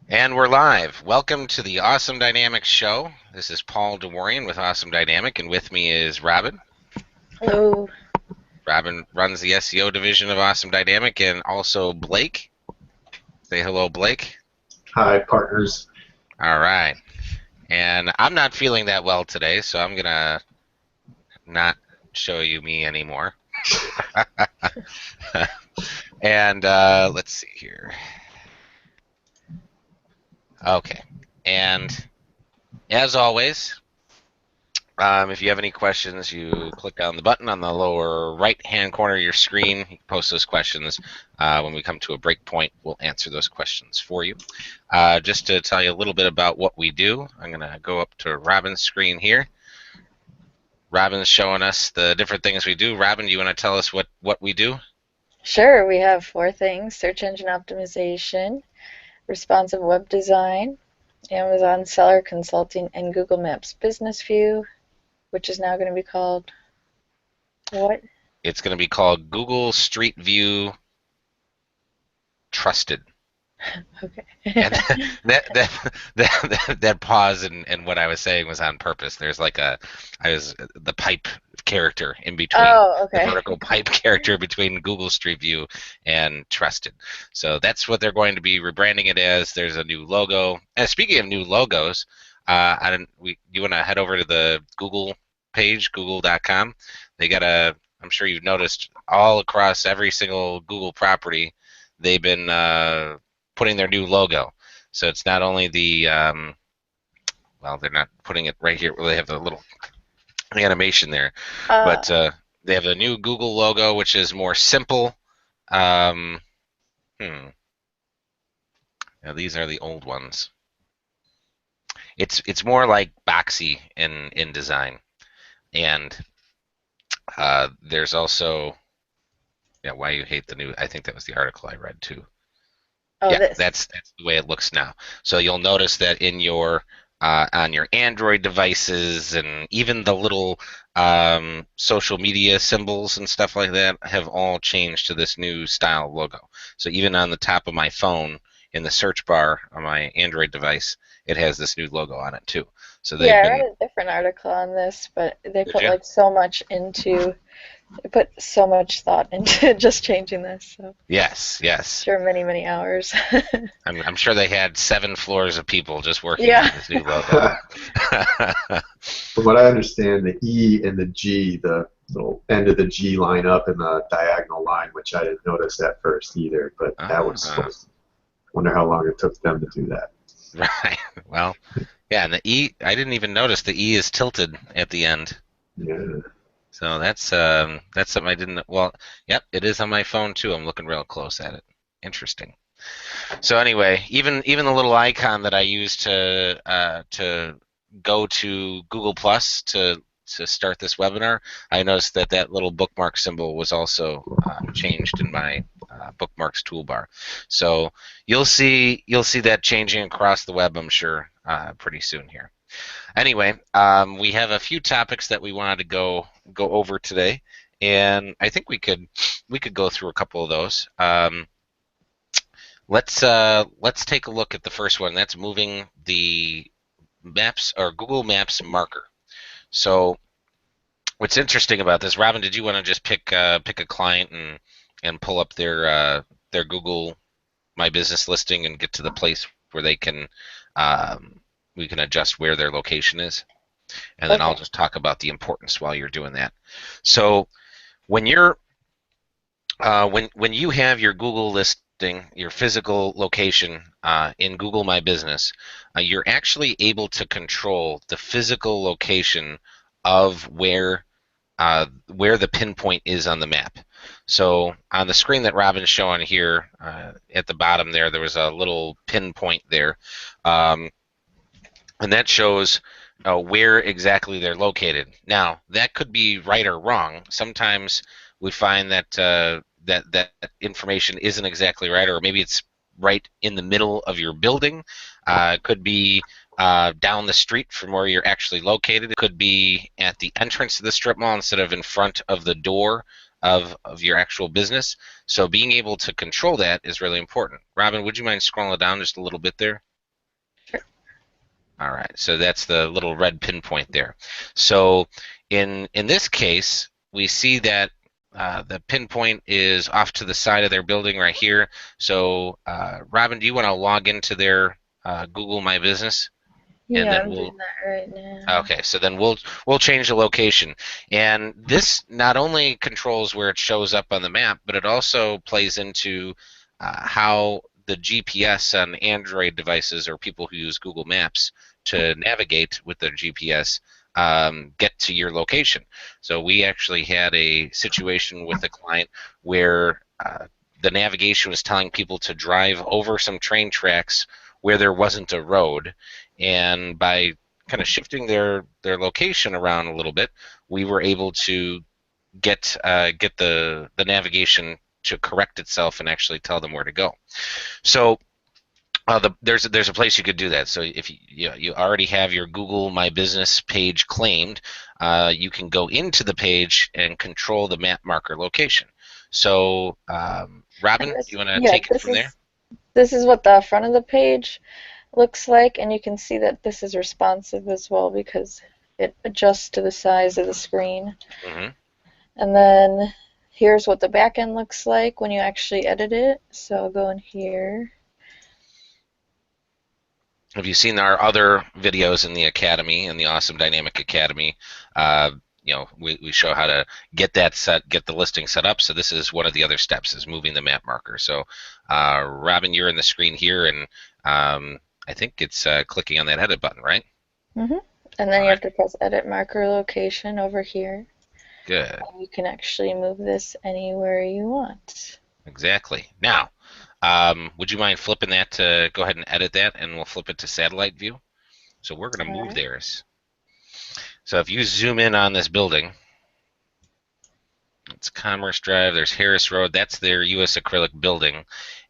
And we're live. Welcome to the Awesome Dynamics Show. This is Paul DeWarian with Awesome Dynamic, and with me is Robin. Hello. Robin runs the SEO division of Awesome Dynamic, and also Blake. Say hello, Blake. Hi, partners. All right. And I'm not feeling that well today, so I'm going to not show you me anymore. And let's see here. Okay. And as always, if you have any questions, you click on the button on the lower right-hand corner of your screen. You can post those questions. When we come to a break point, we'll answer those questions for you. Just to tell you a little bit about what we do, I'm going to go up to Robin's screen here. Robin's showing us the different things we do. Robin, do you want to tell us what we do? Sure, we have 4 things: search engine optimization, responsive web design, Amazon seller consulting, and Google Maps Business View, which is now going to be called what? It's going to be called Google Street View Trusted. Okay. And that pause and what I was saying was on purpose. There's like I was the pipe character in between, Oh, the okay. vertical pipe character between Google Street View and Trusted. So that's what they're going to be rebranding it as. There's a new logo. And speaking of new logos, you want to head over to the Google page, google.com. They got I'm sure you've noticed all across every single Google property, they've been putting their new logo. So it's not only the, well, they're not putting it right here where they have the little animation there, Uh, but they have a new Google logo, which is more simple. Um, hmm. Now, these are the old ones. It's more like boxy in design, and there's also, yeah, why you hate the new. I think that was the article I read too. oh, Yeah, this. that's the way it looks now. So you'll notice that in your on your Android devices and even the little social media symbols and stuff like that have all changed to this new style logo. So even on the top of my phone in the search bar on my Android device, it has this new logo on it too. So Yeah, they've I been. read a different article on this, but they Did put you? like so much into, they put so much thought into just changing this. So Yes, yes. sure, many, many hours. I'm sure they had 7 floors of people just working Yeah. on this new logo. From what I understand, the E and the G, the little end of the G line up in the diagonal line, which I didn't notice at first either, but that was Ah, supposed to. Wonder how long it took them to do that. right. Well, yeah, and the E, I didn't even notice the E is tilted at the end. Yeah. So that's something I didn't. Well, yep, it is on my phone too. I'm looking real close at it. Interesting. So anyway, even the little icon that I use to go to Google Plus to start this webinar, I noticed that that little bookmark symbol was also changed in my bookmarks toolbar. So you'll see that changing across the web, I'm sure, pretty soon here. Anyway, we have a few topics that we wanted to go over today, and I think we could go through a couple of those. Let's take a look at the first one. That's moving the Maps or Google Maps marker. So what's interesting about this, Robin? Did you want to just pick a client and pull up their Google My Business listing and get to the place where they can we can adjust where their location is, and then I'll Okay. just talk about the importance while you're doing that. So when you're when you have your Google listing, your physical location in Google My Business, you're actually able to control the physical location of where the pinpoint is on the map. So on the screen that Robin's showing here, at the bottom there was a little pinpoint there, um, and that shows where exactly they're located. Now, that could be right or wrong. Sometimes we find that that information isn't exactly right, or maybe it's right in the middle of your building. It could be down the street from where you're actually located. It could be at the entrance to the strip mall instead of in front of the door of your actual business. So being able to control that is really important. Robin, would you mind scrolling down just a little bit there? All right, so that's the little red pinpoint there. So in this case, we see that the pinpoint is off to the side of their building right here. So Robin, do you want to log into their Google My Business, and Yeah, then I'm we'll doing that right now. okay, so then we'll change the location. And this not only controls where it shows up on the map, but it also plays into how the GPS on Android devices or people who use Google Maps to navigate with their GPS get to your location. So we actually had a situation with a client where the navigation was telling people to drive over some train tracks where there wasn't a road, and by kind of shifting their location around a little bit, we were able to get the navigation to correct itself and actually tell them where to go. So there's a place you could do that. So if you already have your Google My Business page claimed, you can go into the page and control the map marker location. So And Robin, this, you want to yeah, take it from there? this is what the front of the page looks like, and you can see that this is responsive as well because it adjusts to the size of the screen. Mm-hmm. And then here's what the back end looks like when you actually edit it. So I'll go in here. Have you seen our other videos in the Academy, in the Awesome Dynamic Academy? Uh, we show how to get the listing set up. So this is one of the other steps, is moving the map marker. So Robin, you're in the screen here, and I think it's clicking on that edit button, right? hmm And then All you right, have to press edit marker location over here. good, And you can actually move this anywhere you want. exactly. Now, would you mind flipping that to go ahead and edit that, and we'll flip it to satellite view? So we're going to All move right. theirs. So if you zoom in on this building, it's Commerce Drive. There's Harris Road. That's their U.S. acrylic building.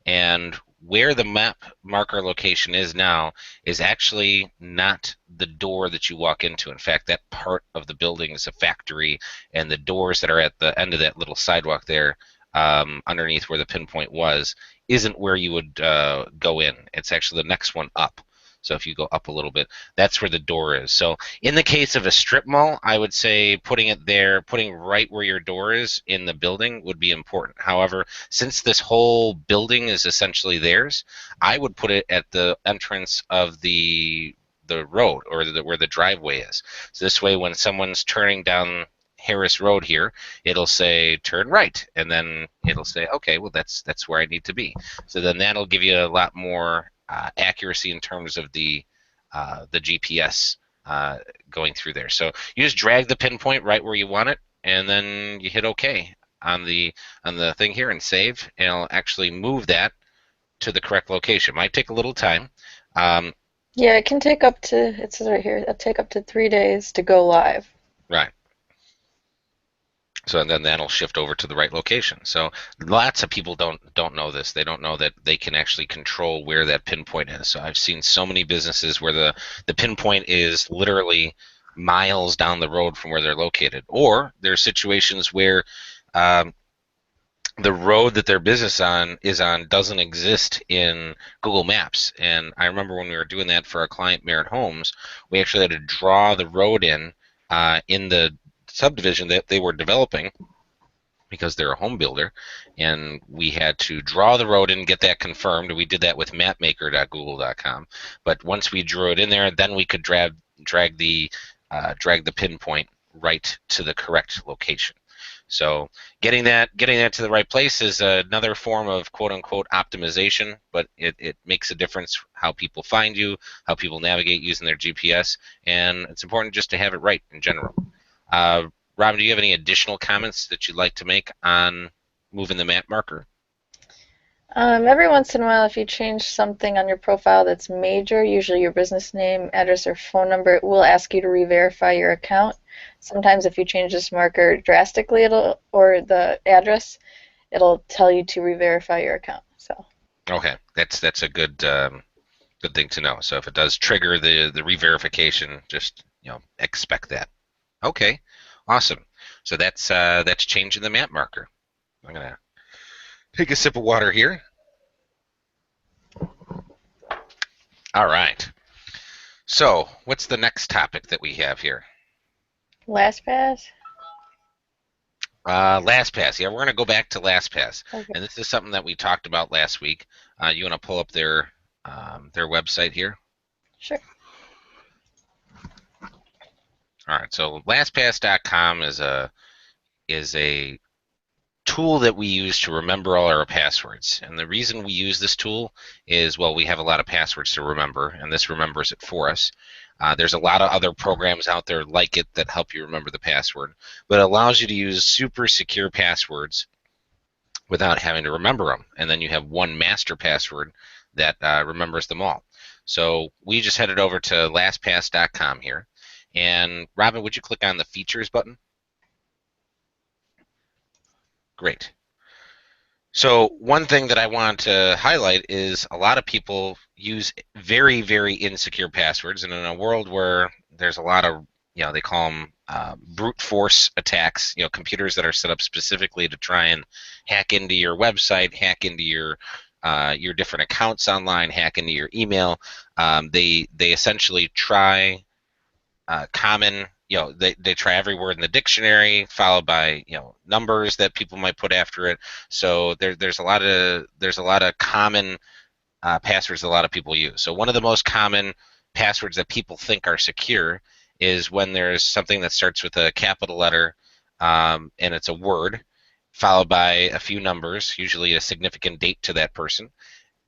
And where the map marker location is now is actually not the door that you walk into. In fact, that part of the building is a factory, and the doors that are at the end of that little sidewalk there, underneath where the pinpoint was, isn't where you would go in. It's actually the next one up. So if you go up a little bit, that's where the door is. So in the case of a strip mall, I would say putting it there, putting right where your door is in the building would be important. However, since this whole building is essentially theirs, I would put it at the entrance of the road, or where the driveway is. So this way, when someone's turning down Harris Road here, it'll say turn right, and then it'll say, okay, well that's where I need to be. So then that'll give you a lot more accuracy in terms of the GPS going through there. So you just drag the pinpoint right where you want it, and then you hit OK on the thing here and save, and it'll actually move that to the correct location. Might take a little time. Um, Yeah, it can take up to, it says right here, it'll take up to 3 days to go live. right. So then that'll shift over to the right location. So lots of people don't know this. They don't know that they can actually control where that pinpoint is. So I've seen so many businesses where the pinpoint is literally miles down the road from where they're located. Or there's situations where um, the road that their business is on doesn't exist in Google Maps. And I remember when we were doing that for our client Merit Homes, we actually had to draw the road in the subdivision that they were developing, because they're a home builder, and we had to draw the road in and get that confirmed. We did that with mapmaker.google.com. But once we drew it in there, then we could drag the pinpoint right to the correct location. So getting that to the right place is another form of quote unquote optimization, but it makes a difference how people find you, how people navigate using their GPS, and it's important just to have it right in general. Robin, do you have any additional comments that you'd like to make on moving the map marker? Every once in a while, if you change something on your profile that's major, usually your business name, address, or phone number, it will ask you to re-verify your account. Sometimes if you change this marker drastically, or the address, it'll tell you to re-verify your account. So. Okay, that's a good thing to know. So if it does trigger the re-verification, just expect that. Okay, awesome. So that's changing the map marker. I'm gonna take a sip of water here. All right. So, what's the next topic that we have here? Lastpass? Lastpass. Yeah, we're going to go back to Lastpass, Okay. and this is something that we talked about last week. You want to pull up their website here? Sure. All right. So, LastPass.com is a tool that we use to remember all our passwords. And the reason we use this tool is, well, we have a lot of passwords to remember, and this remembers it for us. There's a lot of other programs out there like it that help you remember the password, but it allows you to use super secure passwords without having to remember them. And then you have one master password that remembers them all. So we just headed over to lastpass.com here. And Robin, would you click on the features button? Great. So one thing that I want to highlight is a lot of people use very, very insecure passwords, and in a world where there's a lot of, they call them brute force attacks, computers that are set up specifically to try and hack into your website, hack into your different accounts online, hack into your email. They essentially try common, they try every word in the dictionary, followed by numbers that people might put after it. So there's a lot of common passwords that a lot of people use. So one of the most common passwords that people think are secure is when there's something that starts with a capital letter, and it's a word followed by a few numbers, usually a significant date to that person.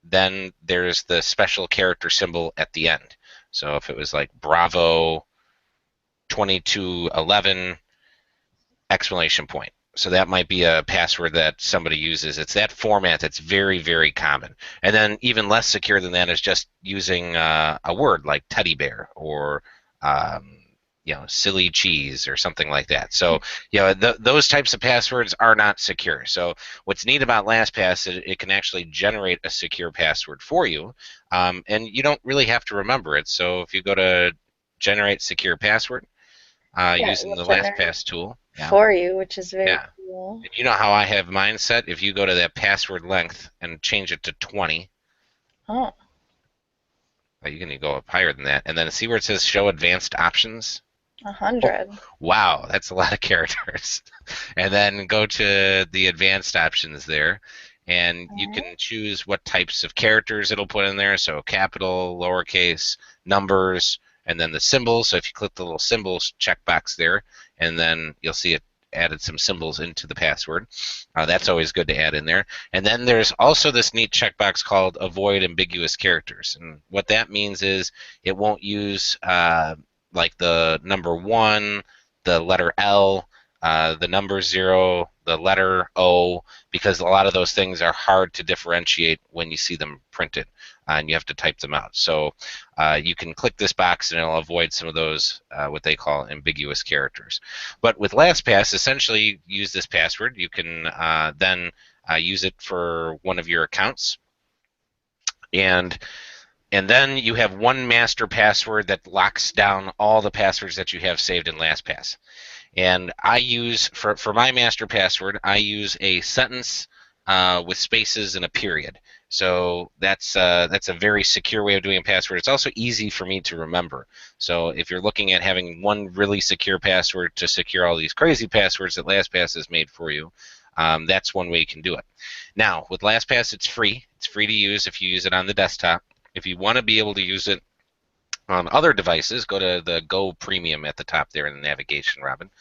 Then there's the special character symbol at the end. So if it was like Bravo 2211 exclamation point. So that might be a password that somebody uses. It's that format that's very, very common. And then even less secure than that is just using a word like teddy bear or silly cheese or something like that. So those types of passwords are not secure. So what's neat about LastPass is it can actually generate a secure password for you, and you don't really have to remember it. So if you go to generate secure password, Yeah, using we'll the generate LastPass tool. Yeah. for you, which is very Yeah. cool. And you know how I have mine set? If you go to that password length and change it to 20, Oh, you can go up higher than that. And then see where it says show advanced options? Oh, 100. wow, that's a lot of characters. And then go to the advanced options there, and you Alright. can choose what types of characters it'll put in there. So capital, lowercase, numbers, and then the symbols. So if you click the little symbols checkbox there, and then you'll see it added some symbols into the password. That's always good to add in there. And then there's also this neat checkbox called avoid ambiguous characters. And what that means is it won't use like the number 1, the letter L, the number 0, the letter O, because a lot of those things are hard to differentiate when you see them printed, and you have to type them out. So you can click this box and it'll avoid some of those what they call ambiguous characters. But with LastPass, essentially you use this password. You can then use it for one of your accounts, and then you have one master password that locks down all the passwords that you have saved in LastPass. And I use, for my master password, I use a sentence with spaces and a period. So that's a very secure way of doing a password. It's also easy for me to remember. So if you're looking at having one really secure password to secure all these crazy passwords that LastPass has made for you, that's one way you can do it. Now, with LastPass, it's free. It's free to use if you use it on the desktop. If you want to be able to use it on other devices, go to the Go Premium at the top there in the navigation, Robin.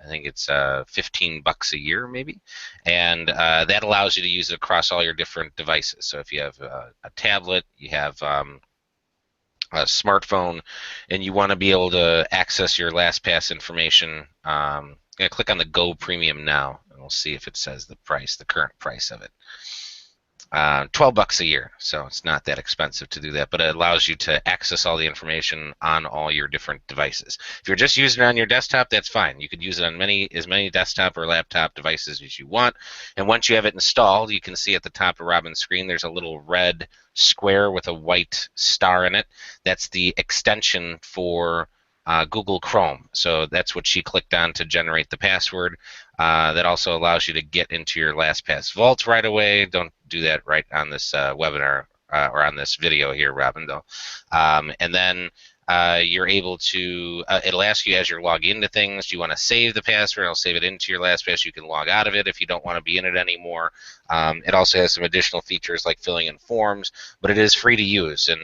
I think it's $15 a year, maybe, and that allows you to use it across all your different devices. So if you have a tablet, you have a smartphone, and you want to be able to access your LastPass information, click on the Go Premium now, and we'll see if it says the price, the current price of it. $12 a year, so it's not that expensive to do that, but it allows you to access all the information on all your different devices. If you're just using it on your desktop, that's fine. You could use it on as many desktop or laptop devices as you want, and once you have it installed, you can see at the top of Robin's screen there's a little red square with a white star in it. That's the extension for Google Chrome. So that's what she clicked on to generate the password. That also allows you to get into your LastPass vault right away. Don't do that right on this webinar or on this video here, Robin, though. And then you're able to, it'll ask you as you're logging into things, do you want to save the password? I'll save it into your LastPass. You can log out of it if you don't want to be in it anymore. It also has some additional features like filling in forms, but it is free to use, and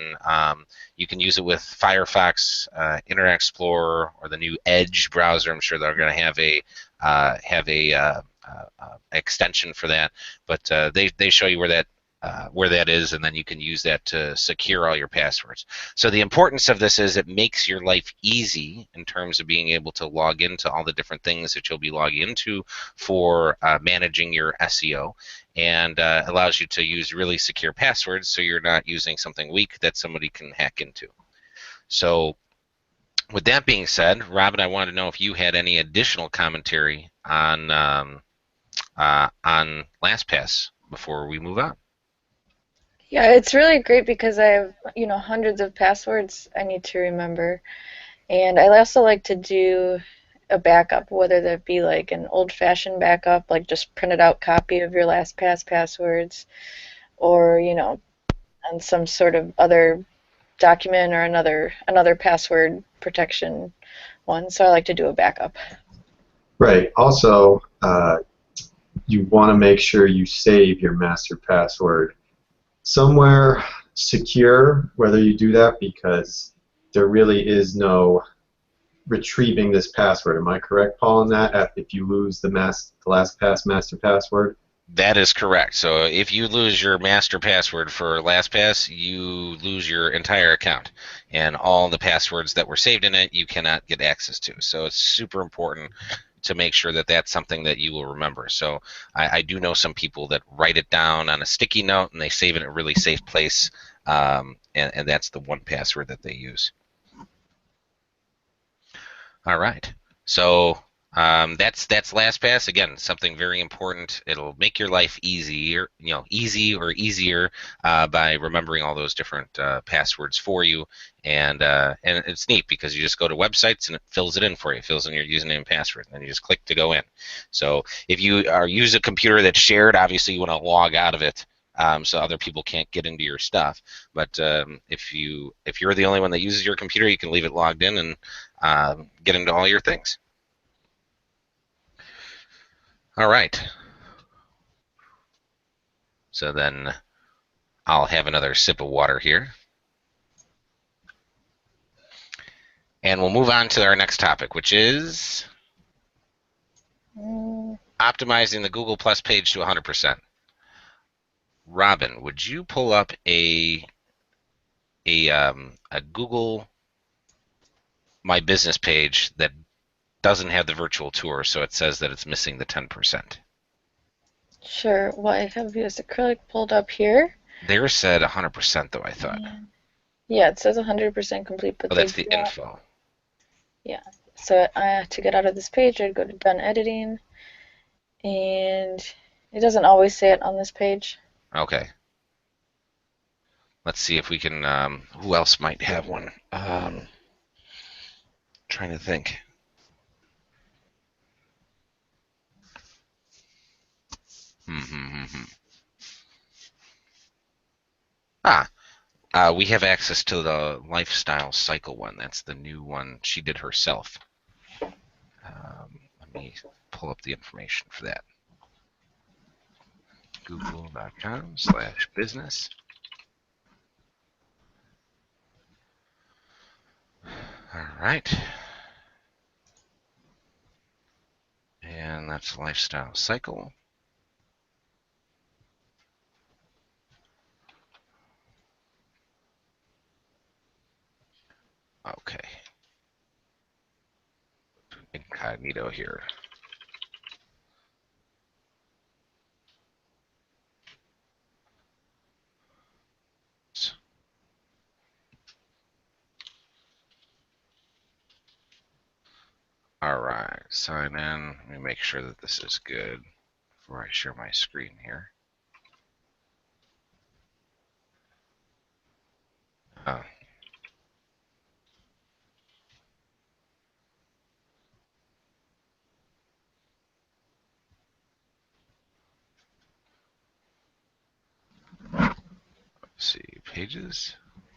you can use it with Firefox, Internet Explorer, or the new Edge browser. I'm sure they're going to have a extension for that, but they show you where that is, and then you can use that to secure all your passwords. So the importance of this is it makes your life easy in terms of being able to log into all the different things that you'll be logging into for managing your SEO, and allows you to use really secure passwords so you're not using something weak that somebody can hack into. So with that being said, Robin, I wanted to know if you had any additional commentary on LastPass before we move on. Yeah, it's really great because I have, hundreds of passwords I need to remember. And I also like to do a backup, whether that be like an old-fashioned backup, like just printed out copy of your LastPass passwords, or, on some sort of other document or another password protection one. So I like to do a backup. Right. Also, you want to make sure you save your master password somewhere secure, whether you do that, because there really is no retrieving this password. Am I correct, Paul, on that? If you lose the LastPass master password? That is correct. So if you lose your master password for LastPass, you lose your entire account, and all the passwords that were saved in it you cannot get access to. So it's super important to make sure that that's something that you will remember. So I do know some people that write it down on a sticky note and they save it in a really safe place, and that's the one password that they use. All right. So that's LastPass. Again, something very important. It'll make your life easier, easy or easier by remembering all those different passwords for you. And it's neat because you just go to websites and it fills it in for you. It fills in your username and password, and then you just click to go in. So if you use a computer that's shared, obviously you want to log out of it. So other people can't get into your stuff. But if you're the only one that uses your computer, you can leave it logged in and get into all your things. All right. So then I'll have another sip of water here. And we'll move on to our next topic, which is optimizing the Google Plus page to 100%. Robin, would you pull up a Google My Business page that doesn't have the virtual tour, so it says that it's missing the 10%? Sure. Well, I have this acrylic pulled up here. Theirs said 100% though, I thought. Yeah, it says 100% complete, but oh, that's the info. Yeah. So to get out of this page, I'd go to Done Editing, and it doesn't always say it on this page. Okay. Let's see if we can. Who else might have one? Trying to think. We have access to the lifestyle cycle one. That's the new one she did herself. Let me pull up the information for that. Google.com/business. All right. And that's lifestyle cycle. Okay. Incognito here. All right, sign in. Let me make sure that this is good before I share my screen here. Let's see, pages,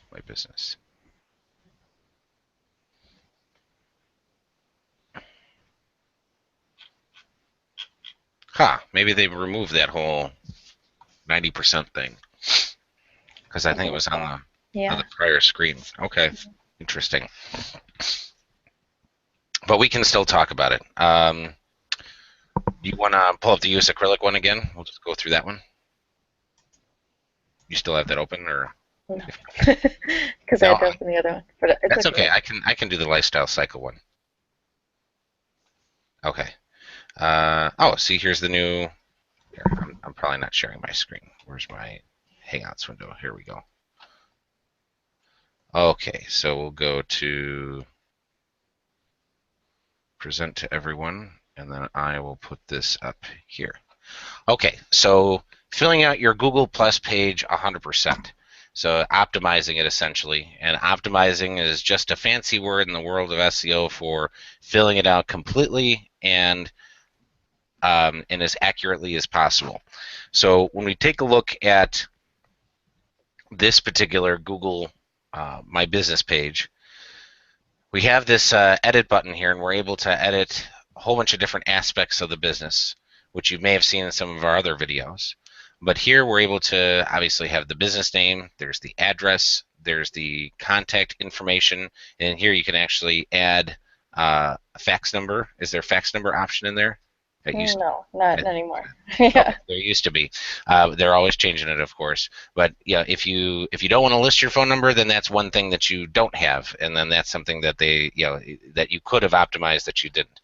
my business. Huh, maybe they removed that whole 90% thing because I think it was on Yeah. the prior screen. Okay, interesting. But we can still talk about it. Do you want to pull up the use acrylic one again? We'll just go through that one. You still have that open, or No. if, Because I no? had to open the other one. But it's That's okay. okay. I can do the lifestyle cycle one. Okay. Oh, see, here's the new. Here, I'm probably not sharing my screen. Where's my Hangouts window? Here we go. Okay, so we'll go to present to everyone, and then I will put this up here. Okay, so filling out your Google Plus page 100%. So optimizing it essentially, and optimizing is just a fancy word in the world of SEO for filling it out completely and as accurately as possible. So when we take a look at this particular Google My Business page, we have this edit button here, and we're able to edit a whole bunch of different aspects of the business, which you may have seen in some of our other videos. But here we're able to obviously have the business name, there's the address, there's the contact information, and here you can actually add a fax number. Is there a fax number option in there? That used No, not I anymore. Okay, Yeah. there used to be. They're always changing it, of course. But yeah, if you don't want to list your phone number, then that's one thing that you don't have, and then that's something that that you could have optimized that you didn't.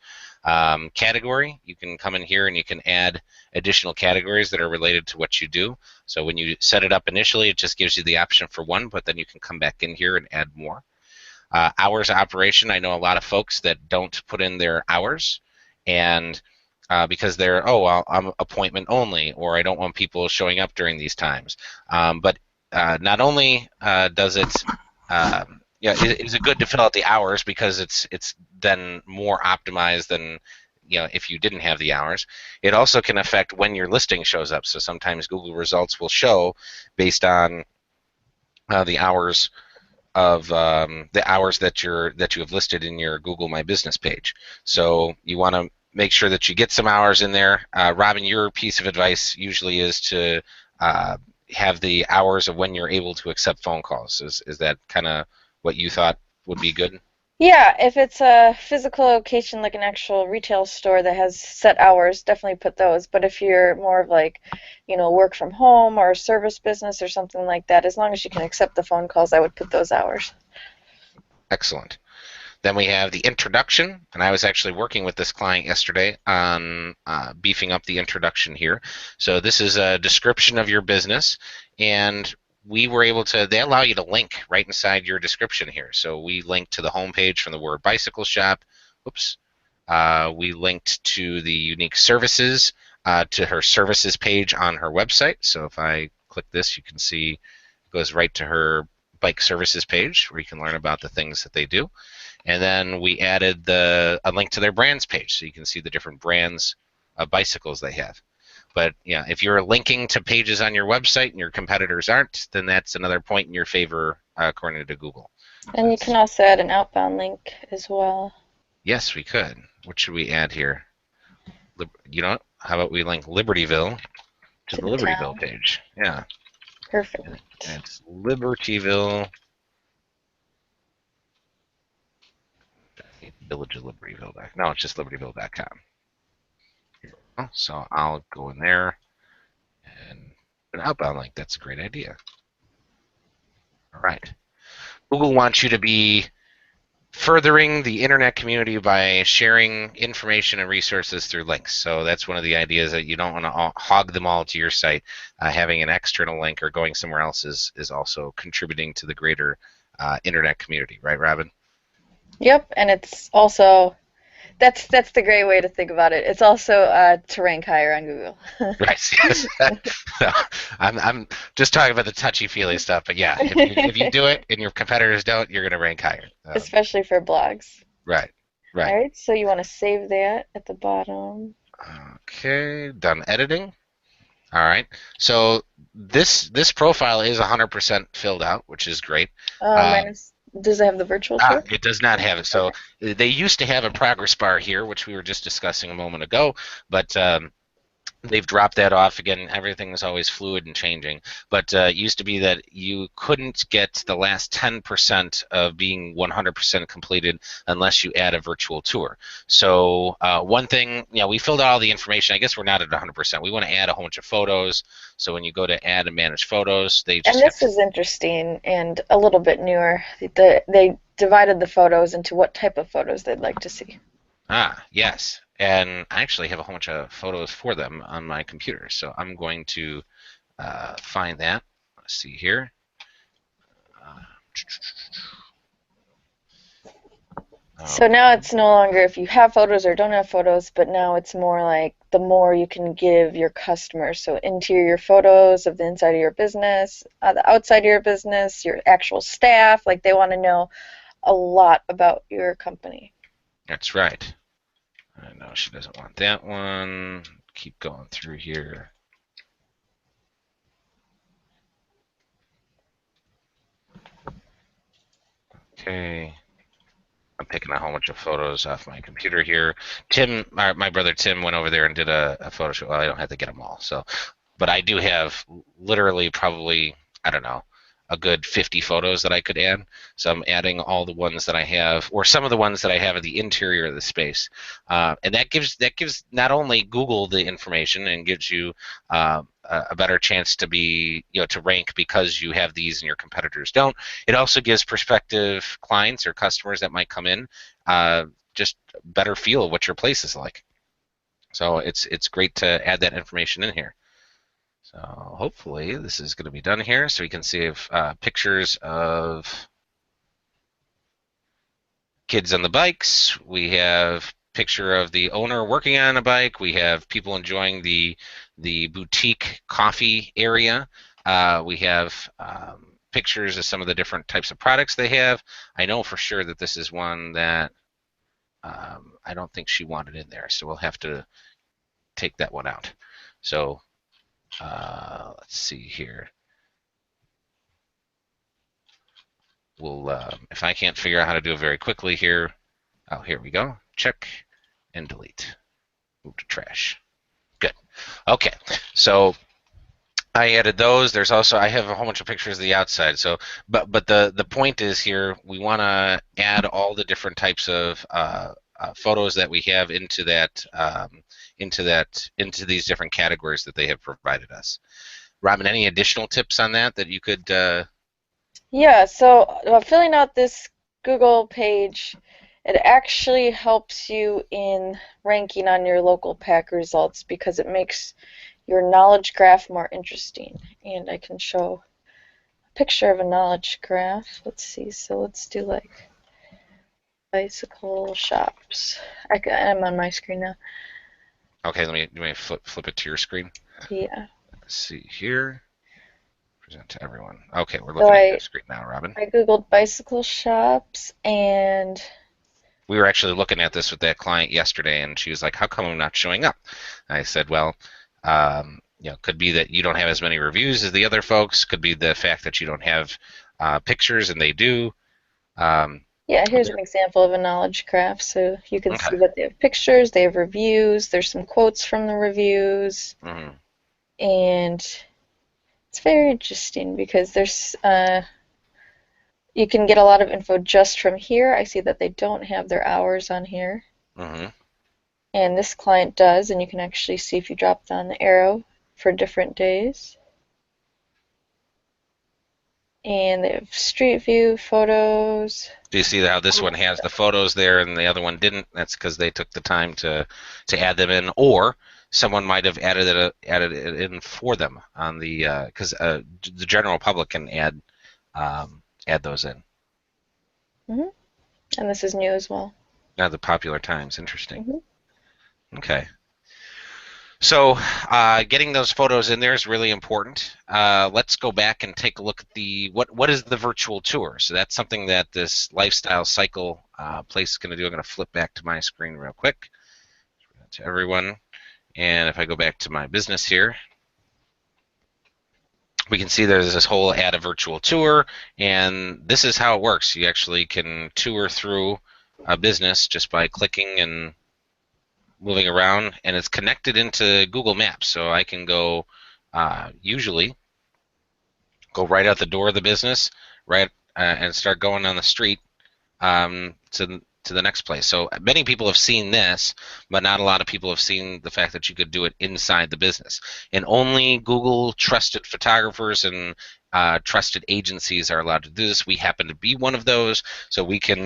Category, you can come in here and you can add additional categories that are related to what you do. So when you set it up initially, it just gives you the option for one, but then you can come back in here and add more. Hours of operation, I know a lot of folks that don't put in their hours, and because they're, oh, well, I'm appointment only, or I don't want people showing up during these times. But not only does it, is it good to fill out the hours because it's then more optimized than if you didn't have the hours. It also can affect when your listing shows up. So sometimes Google results will show based on the hours of the hours that you have listed in your Google My Business page. So you want to make sure that you get some hours in there. Robin, your piece of advice usually is to have the hours of when you're able to accept phone calls. Is that kind of what you thought would be good? Yeah, if it's a physical location like an actual retail store that has set hours, definitely put those. But if you're more of like, work from home or a service business or something like that, as long as you can accept the phone calls, I would put those hours. Excellent. Then we have the introduction, and I was actually working with this client yesterday on beefing up the introduction here. So this is a description of your business, and we were able to, they allow you to link right inside your description here. So we linked to the homepage from the word bicycle shop. Oops. We linked to the unique services, to her services page on her website. So if I click this, you can see it goes right to her bike services page where you can learn about the things that they do. And then we added a link to their brands page, so you can see the different brands of bicycles they have. But yeah, if you're linking to pages on your website and your competitors aren't, then that's another point in your favor according to Google. And you can also add an outbound link as well. Yes, we could. What should we add here? How about we link Libertyville to To the the Libertyville town. page? Yeah. Perfect. And it's Libertyville, Village of Libertyville. No, it's just libertyville.com. So I'll go in there and an outbound link. That's a great idea. All right. Google wants you to be furthering the internet community by sharing information and resources through links. So that's one of the ideas, that you don't want to hog them all to your site. Having an external link or going somewhere else is also contributing to the greater internet community, right, Robin? Yep, and it's also that's the great way to think about it. It's also to rank higher on Google. Right. Yes. So, I'm just talking about the touchy feely stuff, but yeah, if you do it and your competitors don't, you're going to rank higher. Especially for blogs. Right. All Right. right, so you want to save that at the bottom. Okay. Done editing. All right. So this profile is 100% filled out, which is great. Um, Does it have the virtual tour? it does not have it. So Okay. they used to have a progress bar here, which we were just discussing a moment ago, but They've dropped that off again. Everything is always fluid and changing. But it used to be that you couldn't get the last 10% of being 100% completed unless you add a virtual tour. So one thing, we filled out all the information. I guess we're not at 100%. We want to add a whole bunch of photos. So when you go to add and manage photos, they And just have this to. is interesting and a little bit newer. They divided the photos into what type of photos they'd like to see. Yes. And I actually have a whole bunch of photos for them on my computer. So I'm going to find that. Let's see here. Uh, So now it's no longer if you have photos or don't have photos, but now it's more like the more you can give your customers. So interior photos of the inside of your business, the outside of your business, your actual staff, like they want to know a lot about your company. That's right. I know she doesn't want that one. Keep going through here. Okay. I'm picking a whole bunch of photos off my computer here. Tim, my brother Tim, went over there and did a photo shoot. Well, I don't have to get them all, so, but I do have literally probably, I don't know, a good 50 photos that I could add. So I'm adding all the ones that I have, or some of the ones that I have of the interior of the space, and that gives not only Google the information and gives you a better chance to be, to rank because you have these and your competitors don't. It also gives prospective clients or customers that might come in just a better feel of what your place is like. So it's great to add that information in here. So hopefully this is going to be done here, so we can see if pictures of kids on the bikes. We have picture of the owner working on a bike. We have people enjoying the boutique coffee area. We have pictures of some of the different types of products they have. I know for sure that this is one that I don't think she wanted in there, so we'll have to take that one out. So let's see here. We'll, if I can't figure out how to do it very quickly here, oh, here we go. Check and delete. Move to trash. Good. Okay, so I added those. There's also, I have a whole bunch of pictures of the outside. So, but the point is here, we want to add all the different types of photos that we have into these different categories that they have provided us. Robin, any additional tips on that you could? Yeah, so filling out this Google page, it actually helps you in ranking on your local pack results because it makes your knowledge graph more interesting. And I can show a picture of a knowledge graph. Let's see, so let's do like bicycle shops. I'm on my screen now. Okay, let me flip it to your screen. Yeah. Let's see here. Present to everyone. Okay, we're So looking at your screen now, Robin. I Googled bicycle shops and we were actually looking at this with that client yesterday, and she was like, "How come I'm not showing up?" I said, "Well, could be that you don't have as many reviews as the other folks. Could be the fact that you don't have pictures, and they do." Yeah, here's an example of a knowledge graph. So you can Okay. see that they have pictures, they have reviews, there's some quotes from the reviews, Mm-hmm. and it's very interesting because there's you can get a lot of info just from here. I see that they don't have their hours on here, Mm-hmm. and this client does, and you can actually see if you drop down the arrow for different days. And they have street view photos. Do you see how this one has the photos there and the other one didn't? That's because they took the time to add them in, or someone might have added it in for them on the because the general public can add those in. Mm-hmm. And this is new as well. Now the popular times, interesting. Mm-hmm. Okay. So getting those photos in there is really important. Let's go back and take a look at what is the virtual tour. So that's something that this lifestyle cycle place is going to do. I'm going to flip back to my screen real quick to everyone. And if I go back to my business here, we can see there's this whole add a virtual tour, and this is how it works. You actually can tour through a business just by clicking and moving around, and it's connected into Google Maps. So I can go usually go right out the door of the business, right, and start going on the street to the next place. So many people have seen this, but not a lot of people have seen the fact that you could do it inside the business. And only Google trusted photographers and trusted agencies are allowed to do this. We happen to be one of those, so we can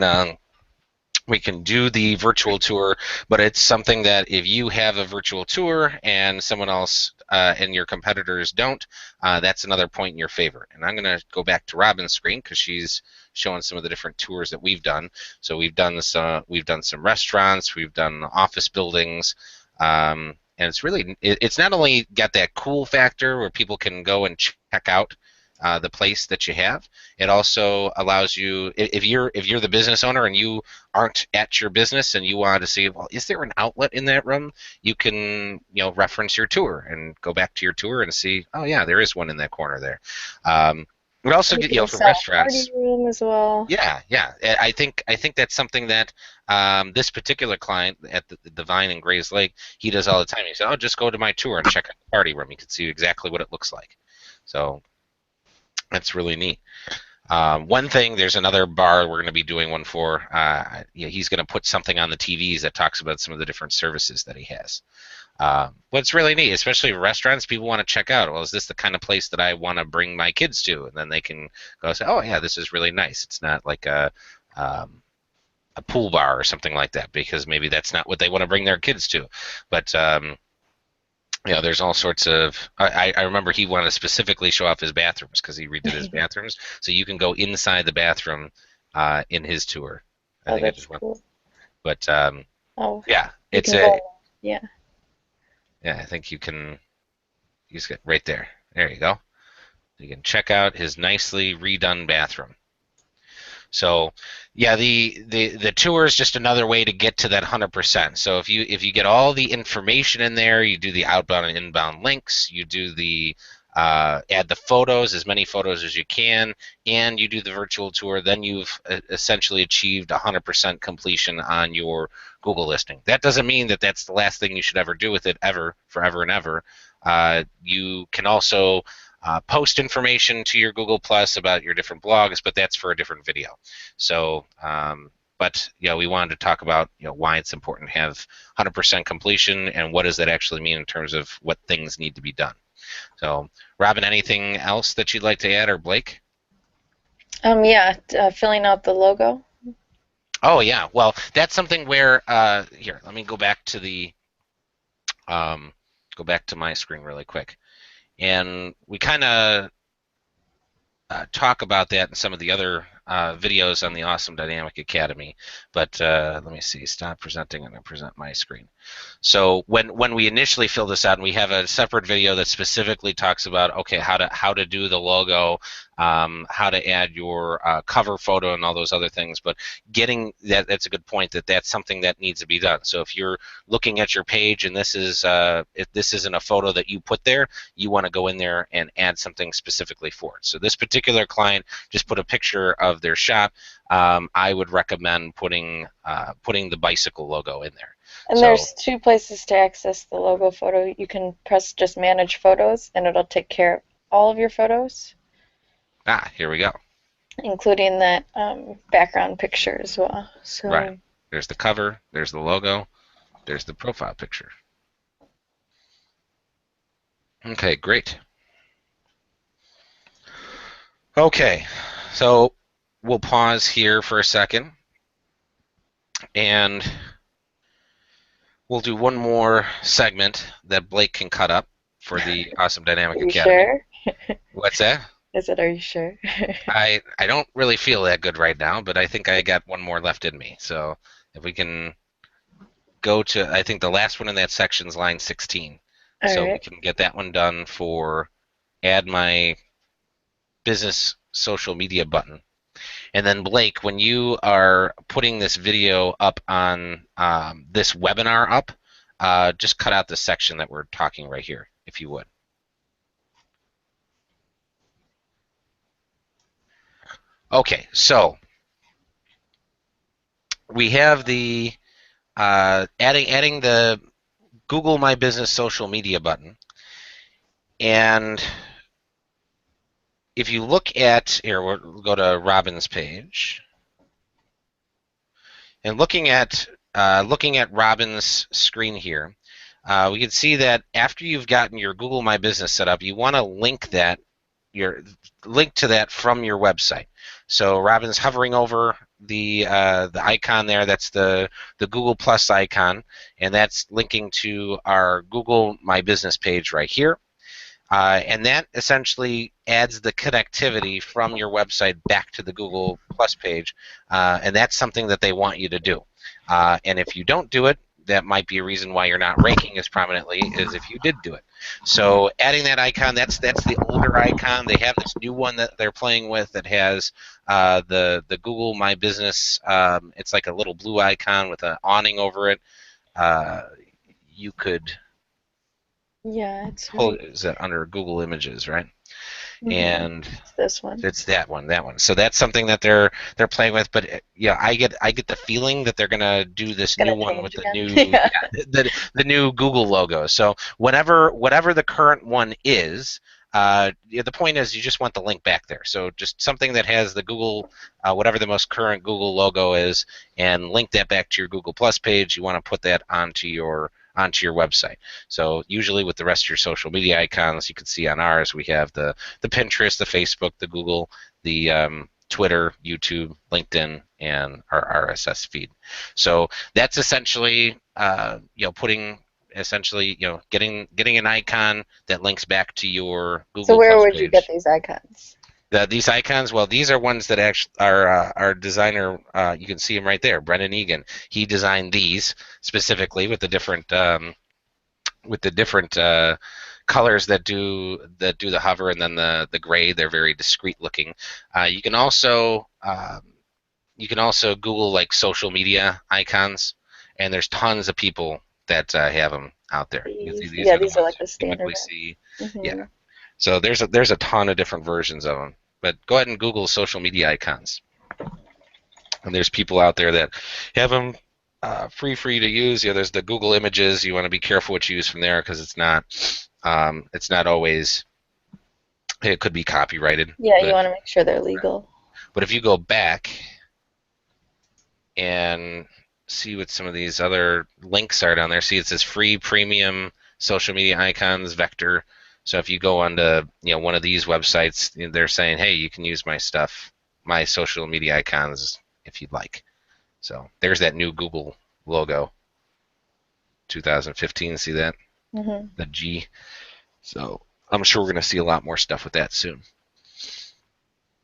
do the virtual tour, but it's something that if you have a virtual tour and someone else and your competitors don't, that's another point in your favor. And I'm going to go back to Robin's screen because she's showing some of the different tours that we've done. So we've done some restaurants, we've done office buildings, and it's not only got that cool factor where people can go and check out the place that you have. It also allows you, if you're the business owner and you aren't at your business and you want to see, well, is there an outlet in that room? You can reference your tour and go back to your tour and see, oh yeah, there is one in that corner there. But also, You can for sell a party restaurants, room as well. yeah. I think that's something that this particular client at the Vine in Grays Lake, he does all the time. He said, oh, just go to my tour and check out the party room. You can see exactly what it looks like. So that's really neat. One thing, there's another bar we're going to be doing one for. He's going to put something on the TVs that talks about some of the different services that he has. What's really neat, especially restaurants, people want to check out, well, is this the kind of place that I want to bring my kids to? And then they can go say, oh, yeah, this is really nice. It's not like a pool bar or something like that, because maybe that's not what they want to bring their kids to. But there's all sorts of. I remember he wanted to specifically show off his bathrooms because he redid his bathrooms, so you can go inside the bathroom in his tour. I think I That's just went, cool. but Oh, yeah, you it's can go. Yeah. yeah. I think you can. You just get right there. There you go. You can check out his nicely redone bathroom. So, yeah, the tour is just another way to get to that 100%. So if you get all the information in there, you do the outbound and inbound links, you do the add the photos, as many photos as you can, and you do the virtual tour, then you've essentially achieved 100% completion on your Google listing. That doesn't mean that that's the last thing you should ever do with it ever, forever and ever. You can also post information to your Google Plus about your different blogs, but that's for a different video. So, but we wanted to talk about why it's important to have 100% completion and what does that actually mean in terms of what things need to be done. So, Robin, anything else that you'd like to add, or Blake? Filling out the logo. Oh yeah, well that's something where here, let me go back to my screen really quick, and we kind of talk about that in some of the other videos on the Awesome Dynamic Academy. But let me see, stop presenting and present my screen. So when we initially fill this out, and we have a separate video that specifically talks about, okay, how to do the logo, how to add your cover photo and all those other things. But getting that's a good point, that's something that needs to be done. So if you're looking at your page and this is if this isn't a photo that you put there, you want to go in there and add something specifically for it. So this particular client just put a picture of their shop. I would recommend putting the bicycle logo in there. And there's two places to access the logo photo. You can press just manage photos and it'll take care of all of your photos. Here we go. Including that background picture as well. So right. There's the cover, there's the logo, there's the profile picture. Okay, great. Okay, so we'll pause here for a second and we'll do one more segment that Blake can cut up for the Awesome Dynamic Academy. Are you sure? What's that? Are you sure? I don't really feel that good right now, but I think I got one more left in me. So if we can go to, I think the last one in that section is line 16. So we can get that one done for add my business social media button. And then Blake, when you are putting this video up on this webinar up, just cut out the section that we're talking right here, if you would. Okay, so we have the adding the Google My Business social media button. And if you look at, here, we'll go to Robin's page. And looking at Robin's screen here, we can see that after you've gotten your Google My Business set up, you want to link to that from your website. So Robin's hovering over the icon there. That's the Google Plus icon, and that's linking to our Google My Business page right here. And that essentially adds the connectivity from your website back to the Google Plus page, and that's something that they want you to do. And if you don't do it, that might be a reason why you're not ranking as prominently as if you did do it. So adding that icon, that's the older icon. They have this new one that they're playing with that has the Google My Business. It's like a little blue icon with an awning over it. You could Yeah, it's hold, right. is that under Google Images, right? Mhm. And It's this one. it's that one. So that's something that they're playing with. But yeah, I get the feeling that they're gonna do this new Gonna one with change the again. new Yeah. the new Google logo. So whatever the current one is, the point is you just want the link back there. So just something that has the Google, whatever the most current Google logo is, and link that back to your Google Plus page. You want to put that onto your website. So usually with the rest of your social media icons, you can see on ours we have the Pinterest, the Facebook, the Google, the Twitter, YouTube, LinkedIn, and our RSS feed. So that's essentially putting getting an icon that links back to your So Google where Plus would you get page. these icons? These icons, well, these are ones that actually our designer. You can see him right there, Brendan Egan. He designed these specifically with the different colors that do the hover, and then the gray. They're very discreet looking. You can also Google like social media icons, and there's tons of people that have them out there. You can see these Yeah, are the these are ones like you the standard typically see. ones. Yeah. Hmm. So there's a ton of different versions of them. But go ahead and Google social media icons, and there's people out there that have them free for you to use. There's the Google Images. You want to be careful what you use from there because it's not always. It could be copyrighted. Yeah, But you want to make sure they're legal. if you go back and see what some of these other links are down there, see it says free premium social media icons vector. So if you go onto one of these websites, they're saying, hey, you can use my stuff, my social media icons if you'd like. So there's that new Google logo, 2015. See that? Hmm. The G. So I'm sure we're going to see a lot more stuff with that soon.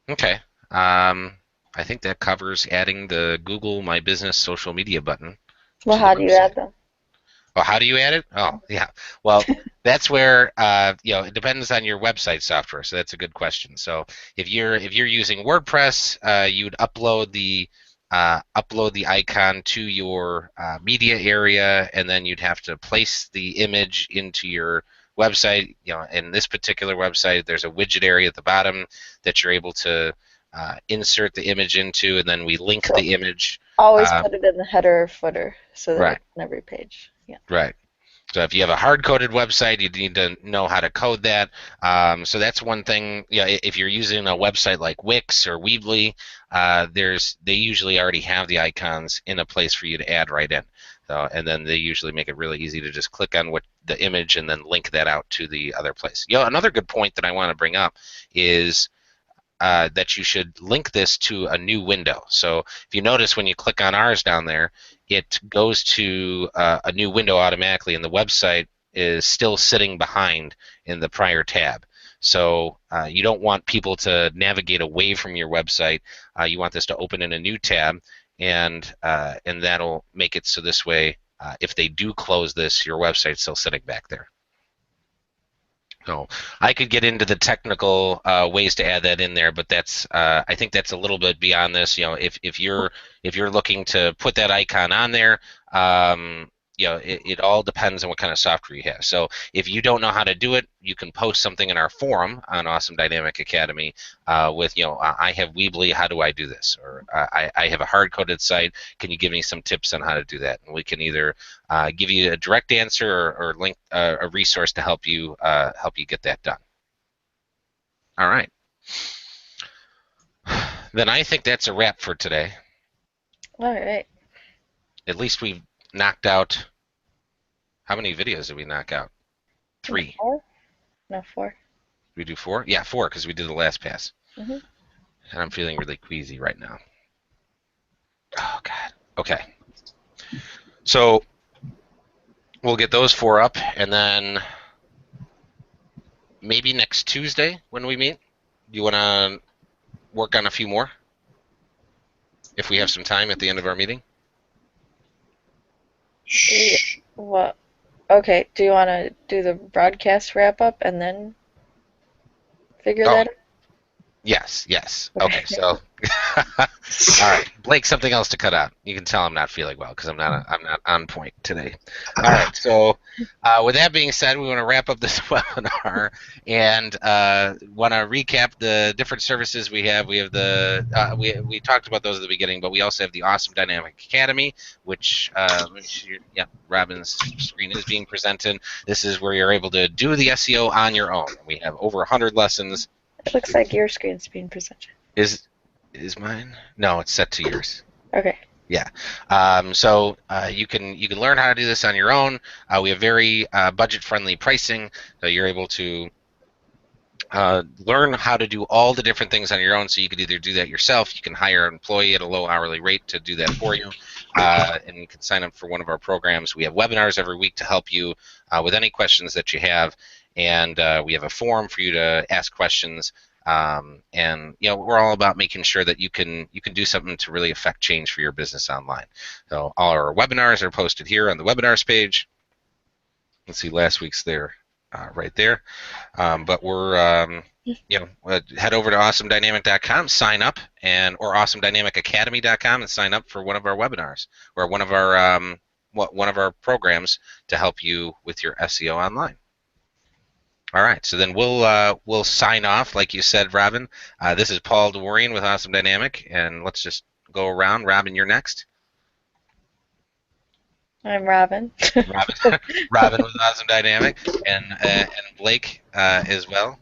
Okay. I think that covers adding the Google My Business social media button Well, to the how do you website. add them? Oh, how do you add it? Oh, yeah. Well, that's where it depends on your website software. So that's a good question. So if you're using WordPress, you'd upload the icon to your media area, and then you'd have to place the image into your website. In this particular website, there's a widget area at the bottom that you're able to insert the image into, and then we link So the image. always Uh, put it in the header or footer so that right, it's on every page. Yeah. right. So if you have a hard-coded website, you need to know how to code that. So that's one thing. If you're using a website like Wix or Weebly, they usually already have the icons in a place for you to add right in. So, and then they usually make it really easy to just click on the image and then link that out to the other place. Another good point that I want to bring up is that you should link this to a new window. So if you notice when you click on ours down there, it goes to a new window automatically, and the website is still sitting behind in the prior tab. So you don't want people to navigate away from your website. You want this to open in a new tab, and that'll make it so this way, if they do close this, your website's still sitting back there. So I could get into the technical ways to add that in there, but I think that's a little bit beyond this. If you're looking to put that icon on there, it all depends on what kind of software you have. So if you don't know how to do it, you can post something in our forum on Awesome Dynamic Academy with, I have Weebly, how do I do this? Or I have a hard-coded site, can you give me some tips on how to do that? And we can either give you a direct answer or link a resource to help you get that done. All right. Then I think that's a wrap for today. All right. At least we've knocked out. How many videos did we knock out? 3. 4? No, 4. Did we do 4? Yeah, 4 because we did the Lastpass. Mm-hmm. And I'm feeling really queasy right now. Oh God. Okay. So we'll get those 4 up, and then maybe next Tuesday when we meet, you want to work on a few more? If we have some time at the end of our meeting? Well, okay. Do you want to do the broadcast wrap up and then figure that out? Yes. Okay, so all right, Blake, something else to want out. You can tell I'm not feeling well because I'm not on point today. All right, so with that being said, we want to wrap up this webinar and want to recap the different services we have. We have the we talked about those at the beginning, but we also have the Awesome Dynamic Academy, which Robin's screen is being presented. This is where you're able to do the SEO on your own. We have over 100 lessons. It looks like your screen's being presented. Is mine? No, it's set to yours. Okay. Yeah. So you can learn how to do this on your own. We have very budget-friendly pricing, so you're able to learn how to do all the different things on your own. So you could either do that yourself, you can hire an employee at a low hourly rate to do that for you, and you can sign up for one of our programs. We have webinars every week to help you with any questions that you have, and we have a forum for you to ask questions. And we're all about making sure that you can do something to really affect change for your business online. So all our webinars are posted here on the webinars page. Let's see, last week's there, right there. But we're head over to awesomedynamic.com, sign up, or awesomedynamicacademy.com and sign up for one of our webinars or one of our programs to help you with your SEO online. All right, so then we'll sign off, like you said, Robin. This is Paul DeWarian with Awesome Dynamic, and let's just go around. Robin, you're next. I'm Robin. Robin with Awesome Dynamic, and Blake as well.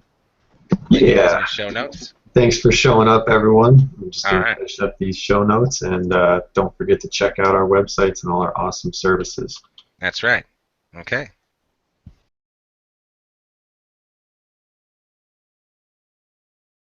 Yeah. Show notes. Thanks for showing up, everyone. I'm just going right. to finish up these show notes, and don't forget to check out our websites and all our awesome services. That's right. Okay.